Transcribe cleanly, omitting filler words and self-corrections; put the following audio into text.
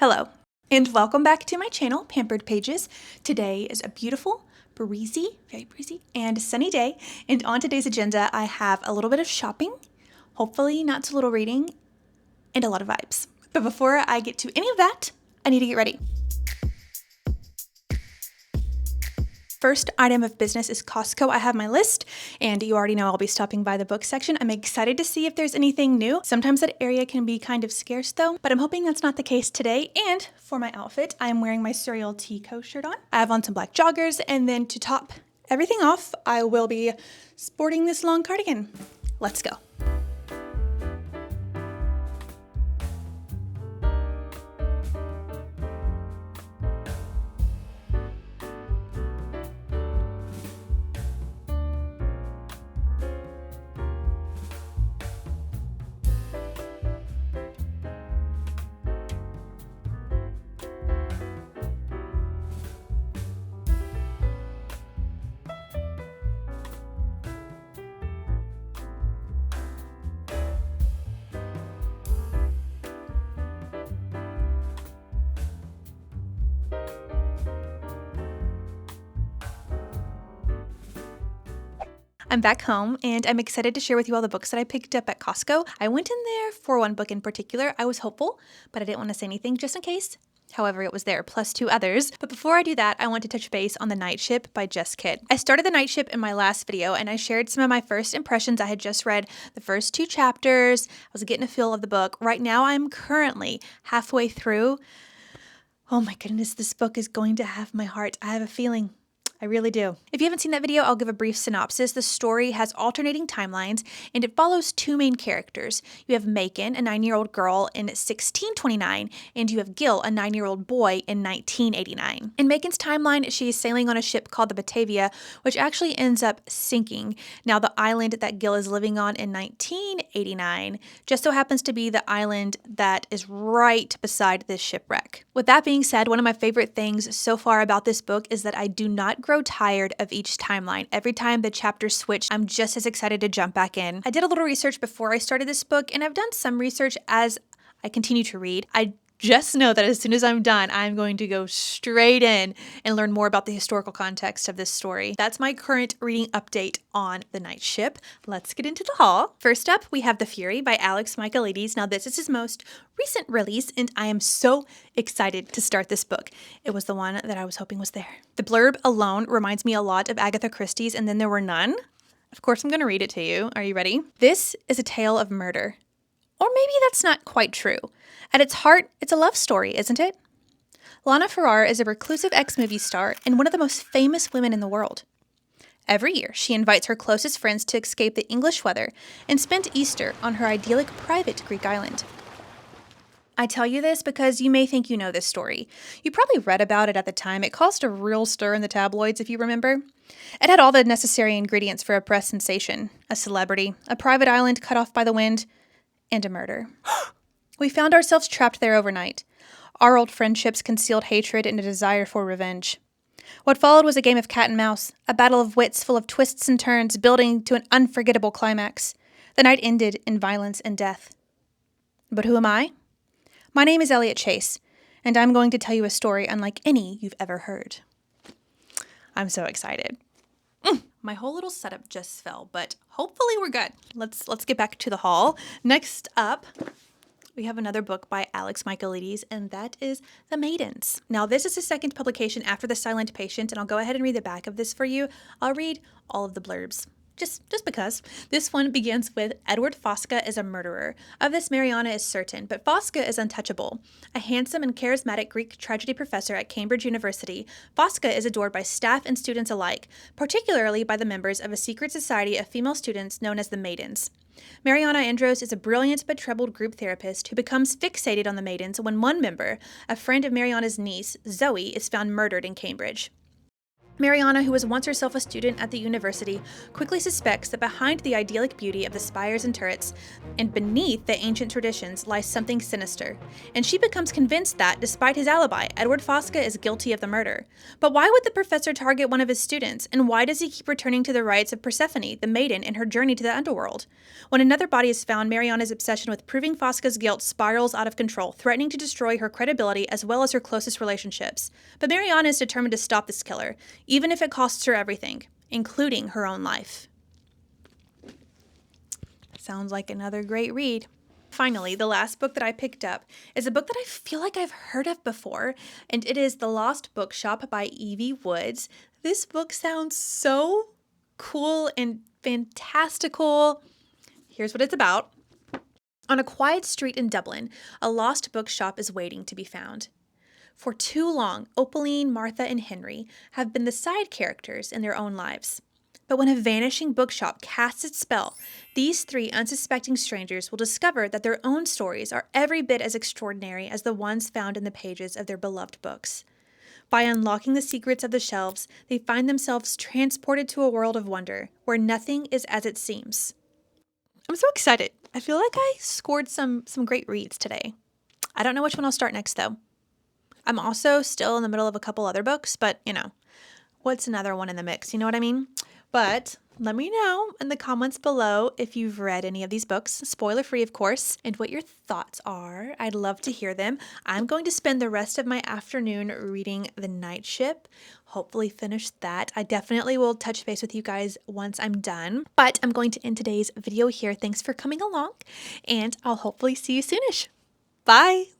Hello, and welcome back to my channel, Pampered Pages. Today is a beautiful, very breezy, and sunny day, and on today's agenda, I have a little bit of shopping, hopefully not too little reading, and a lot of vibes. But before I get to any of that, I need to get ready. First item of business is Costco. I have my list, and you already know I'll be stopping by the book section. I'm excited to see if there's anything new. Sometimes that area can be kind of scarce though, but I'm hoping that's not the case today. And for my outfit, I'm wearing my Cereal Tico shirt on. I have on some black joggers, and then to top everything off, I will be sporting this long cardigan. Let's go. I'm back home, and I'm excited to share with you all the books that I picked up at Costco. I went in there for one book in particular. I was hopeful, but I didn't want to say anything just in case. However, it was there, plus two others. But before I do that, I want to touch base on The Night Ship by Jess. I started The Night Ship in my last video, and I shared some of my first impressions. I had just read the first two chapters. I was getting a feel of the book. Right now, I'm currently halfway through. Oh my goodness, this book is going to have my heart. I have a feeling. I really do. If you haven't seen that video, I'll give a brief synopsis. The story has alternating timelines, and it follows two main characters. You have Macon, a 9-year-old girl in 1629, and you have Gil, a 9-year-old boy in 1989. In Macon's timeline, she is sailing on a ship called the Batavia, which actually ends up sinking. Now, the island that Gil is living on in 1989 just so happens to be the island that is right beside this shipwreck. With that being said, one of my favorite things so far about this book is that I do not grow tired of each timeline. Every time the chapters switch, I'm just as excited to jump back in. I did a little research before I started this book, and I've done some research as I continue to read. I just know that as soon as I'm done, I'm going to go straight in and learn more about the historical context of this story. That's my current reading update on The Night Ship. Let's get into the haul. First up, we have The Fury by Michaelides. Now, this is his most recent release, and I am so excited to start this book. It was the one that I was hoping was there. The blurb alone reminds me a lot of Agatha Christie's And Then There Were None. Of course, I'm going to read it to you. Are you ready? This is a tale of murder. Or maybe that's not quite true. At its heart, it's a love story, isn't it? Lana Farrar is a reclusive ex-movie star and one of the most famous women in the world. Every year, she invites her closest friends to escape the English weather and spend Easter on her idyllic private Greek island. I tell you this because you may think you know this story. You probably read about it at the time. It caused a real stir in the tabloids, if you remember. It had all the necessary ingredients for a press sensation: a celebrity, a private island cut off by the wind, and a murder. We found ourselves trapped there overnight. Our old friendships concealed hatred and a desire for revenge. What followed was a game of cat and mouse, a battle of wits full of twists and turns, building to an unforgettable climax. The night ended in violence and death. But who am I? My name is Elliot Chase, and I'm going to tell you a story unlike any you've ever heard. I'm so excited. My whole little setup just fell, but hopefully we're good. Let's get back to the haul. Next up, we have another book by Michaelides, and that is The Maidens. Now, this is the second publication after The Silent Patient, and I'll go ahead and read the back of this for you. I'll read all of the blurbs. Just because. This one begins with, Edward Fosca is a murderer. Of this, Mariana is certain, but Fosca is untouchable. A handsome and charismatic Greek tragedy professor at Cambridge University, Fosca is adored by staff and students alike, particularly by the members of a secret society of female students known as the Maidens. Mariana Andros is a brilliant but troubled group therapist who becomes fixated on the Maidens when one member, a friend of Mariana's niece, Zoe, is found murdered in Cambridge. Mariana, who was once herself a student at the university, quickly suspects that behind the idyllic beauty of the spires and turrets, and beneath the ancient traditions, lies something sinister. And she becomes convinced that, despite his alibi, Edward Fosca is guilty of the murder. But why would the professor target one of his students, and why does he keep returning to the rites of Persephone, the maiden, in her journey to the underworld? When another body is found, Mariana's obsession with proving Fosca's guilt spirals out of control, threatening to destroy her credibility as well as her closest relationships. But Mariana is determined to stop this killer, even if it costs her everything, including her own life. Sounds like another great read. Finally, the last book that I picked up is a book that I feel like I've heard of before, and it is The Lost Bookshop by Evie Woods. This book sounds so cool and fantastical. Here's what it's about. On a quiet street in Dublin, a lost bookshop is waiting to be found. For too long, Opaline, Martha, and Henry have been the side characters in their own lives. But when a vanishing bookshop casts its spell, these three unsuspecting strangers will discover that their own stories are every bit as extraordinary as the ones found in the pages of their beloved books. By unlocking the secrets of the shelves, they find themselves transported to a world of wonder, where nothing is as it seems. I'm so excited. I feel like I scored some great reads today. I don't know which one I'll start next, though. I'm also still in the middle of a couple other books, but, what's another one in the mix? You know what I mean? But let me know in the comments below if you've read any of these books, spoiler-free, of course, and what your thoughts are. I'd love to hear them. I'm going to spend the rest of my afternoon reading The Night Ship. Hopefully finish that. I definitely will touch base with you guys once I'm done. But I'm going to end today's video here. Thanks for coming along, and I'll hopefully see you soonish. Bye!